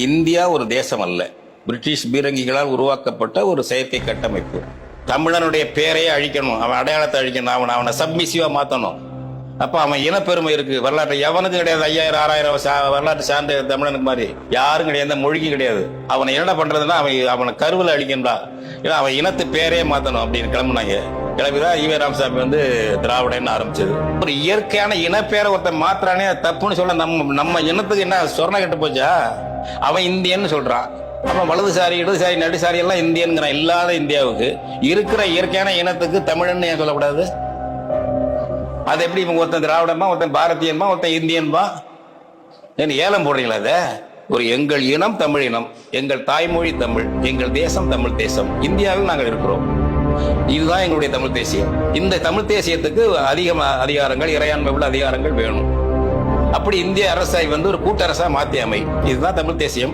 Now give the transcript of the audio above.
India ஒரு தேசம் அல்ல, பிரிட்டிஷ் பீரங்கிகளால் உருவாக்கப்பட்ட ஒரு செயற்கை கட்டமைப்பு. தமிழனுடைய பேரையே அழிக்கணும், அவன் அடையாளத்தை அழிக்கணும், அவனை சப்மிசிவா மாத்தணும். அப்ப அவன் இனப்பெருமை இருக்கு. வரலாற்று எவனுக்கும் கிடையாது. 5000 6000 வரலாற்று சார்ந்த தமிழனுக்கு மாதிரி யாரும் கிடையாது, மொழிக்கும் கிடையாது. அவனை என்ன பண்றதுன்னா அவனை கருவில் அழிக்கணும்டா, ஏன்னா அவன் இனத்து பேரே மாத்தணும் அப்படின்னு கிளம்புனாங்க. கிளம்பிதான் ஈவே ராமசாமி திராவிடன்னு ஆரம்பிச்சது. ஒரு இயற்கையான இனப்பேரை ஒருத்தன் மாத்திரானே தப்புன்னு சொல்ல நம்ம இனத்துக்கு என்ன சொர்ண கட்டு போச்சா? அவன் இந்தியன்னு சொல்றான். அவன் வலதுசாரி இடதுசாரி நடுசாரி எல்லாம் இந்தியன்கிறான். இல்லாத இந்தியாவுக்கு இருக்கிற இயற்கையான இனத்துக்கு தமிழன்னு ஏன் சொல்லக்கூடாது? அது எப்படி இவங்க ஒருத்தன் திராவிடமா, ஒருத்தன் பாரதியன்பா, ஒருத்தன் இந்தியன்பா? ஏன் ஏலம் போடுறீங்களா? அதை ஒரு எங்கள் இனம் தமிழ் இனம், எங்கள் தாய்மொழி தமிழ், எங்கள் தேசம் தமிழ் தேசம், இந்தியாவில் நாங்கள் இருக்கிறோம். இதுதான் எங்களுடைய தமிழ் தேசியம். இந்த தமிழ் தேசியத்துக்கு அதிக அதிகாரங்கள், இறையாண்மை உள்ள அதிகாரங்கள் வேணும். அப்படி இந்திய அரசை ஒரு கூட்டரசா மாத்தி அமை. இதுதான் தமிழ் தேசியம்.